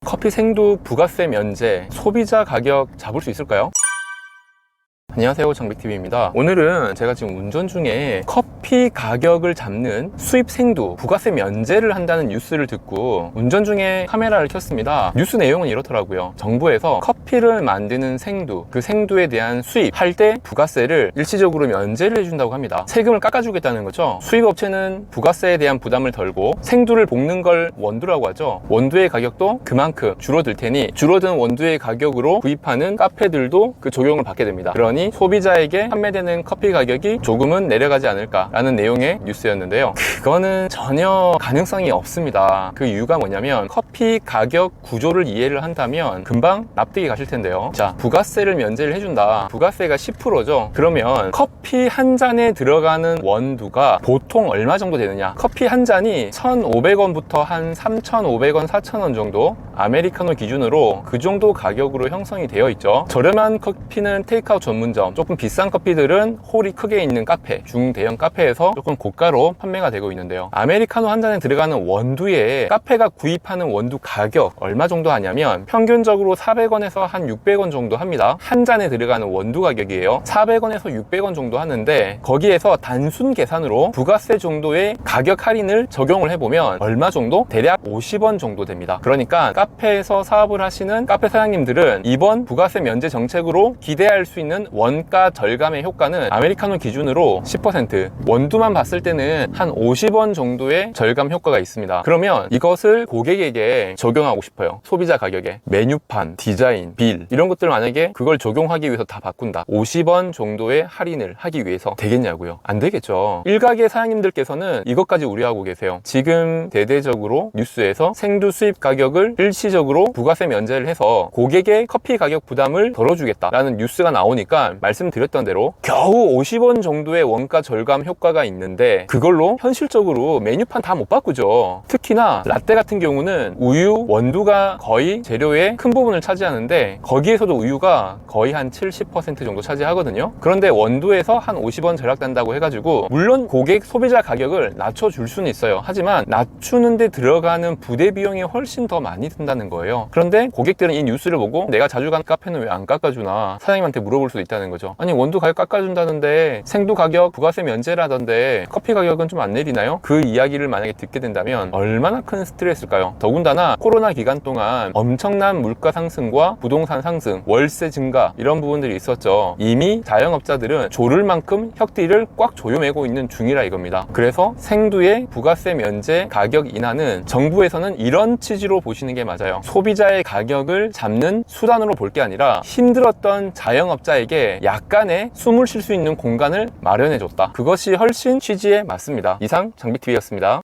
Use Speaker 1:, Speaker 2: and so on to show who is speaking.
Speaker 1: 커피 생두 부가세 면제, 소비자 가격 잡을 수 있을까요? 안녕하세요, 장백TV입니다. 오늘은 제가 지금 운전 중에 커피 가격을 잡는 수입 생두 부가세 면제를 한다는 뉴스를 듣고 운전 중에 카메라를 켰습니다. 뉴스 내용은 이렇더라고요. 정부에서 커피를 만드는 생두, 그 생두에 대한 수입할 때 부가세를 일시적으로 면제를 해준다고 합니다. 세금을 깎아주겠다는 거죠. 수입업체는 부가세에 대한 부담을 덜고 생두를 볶는 걸 원두라고 하죠. 원두의 가격도 그만큼 줄어들 테니 줄어든 원두의 가격으로 구입하는 카페들도 그 적용을 받게 됩니다. 그러니 소비자에게 판매되는 커피 가격이 조금은 내려가지 않을까라는 내용의 뉴스였는데요. 그거는 전혀 가능성이 없습니다. 그 이유가 뭐냐면 커피 가격 구조를 이해를 한다면 금방 납득이 가실 텐데요. 자, 부가세를 면제를 해준다. 부가세가 10%죠. 그러면 커피 한 잔에 들어가는 원두가 보통 얼마 정도 되느냐? 커피 한 잔이 1,500원부터 한 3,500원, 4,000원 정도 아메리카노 기준으로 그 정도 가격으로 형성이 되어 있죠. 저렴한 커피는 테이크아웃 전문점, 조금 비싼 커피들은 홀이 크게 있는 카페, 중대형 카페에서 조금 고가로 판매가 되고 있는데요. 아메리카노 한 잔에 들어가는 원두에 카페가 구입하는 원두 가격 얼마 정도 하냐면 평균적으로 400원에서 한 600원 정도 합니다. 한 잔에 들어가는 원두 가격이에요. 400원에서 600원 정도 하는데 거기에서 단순 계산으로 부가세 정도의 가격 할인을 적용을 해보면 얼마 정도? 대략 50원 정도 됩니다. 그러니까 카페에서 사업을 하시는 카페 사장님들은 이번 부가세 면제 정책으로 기대할 수 있는 원가 절감의 효과는 아메리카노 기준으로 10%, 원두만 봤을 때는 한 50원 정도의 절감 효과가 있습니다. 그러면 이것을 고객에게 적용하고 싶어요. 소비자 가격에 메뉴판, 디자인, 빌 이런 것들 만약에 그걸 적용하기 위해서 다 바꾼다. 50원 정도의 할인을 하기 위해서 되겠냐고요? 안 되겠죠. 일가게 사장님들께서는 이것까지 우려하고 계세요. 지금 대대적으로 뉴스에서 생두 수입 가격을 일시적으로 부가세 면제를 해서 고객의 커피 가격 부담을 덜어주겠다라는 뉴스가 나오니까 말씀드렸던 대로 겨우 50원 정도의 원가 절감 효과가 있는데 그걸로 현실적으로 메뉴판 다 못 바꾸죠. 특히나 라떼 같은 경우는 우유, 원두가 거의 재료의 큰 부분을 차지하는데 거기에서도 우유가 거의 한 70% 정도 차지하거든요. 그런데 원두에서 한 50원 절약된다고 해가지고 물론 고객 소비자 가격을 낮춰줄 수는 있어요. 하지만 낮추는데 들어가는 부대 비용이 훨씬 더 많이 든다는 거예요. 그런데 고객들은 이 뉴스를 보고 내가 자주 가는 카페는 왜 안 깎아주나 사장님한테 물어볼 수도 있다는 거죠. 아니 원두 가격 깎아준다는데 생두 가격 부가세 면제라던데 커피 가격은 좀 안 내리나요? 그 이야기를 만약에 듣게 된다면 얼마나 큰 스트레스일까요? 더군다나 코로나 기간 동안 엄청난 물가 상승과 부동산 상승, 월세 증가 이런 부분들이 있었죠. 이미 자영업자들은 조를 만큼 혁띠를 꽉 조여매고 있는 중이라 이겁니다. 그래서 생두의 부가세 면제 가격 인하는 정부에서는 이런 취지로 보시는 게 맞아요. 소비자의 가격을 잡는 수단으로 볼 게 아니라 힘들었던 자영업자에게 약간의 숨을 쉴 수 있는 공간을 마련해줬다. 그것이 훨씬 취지에 맞습니다. 이상 장백TV였습니다.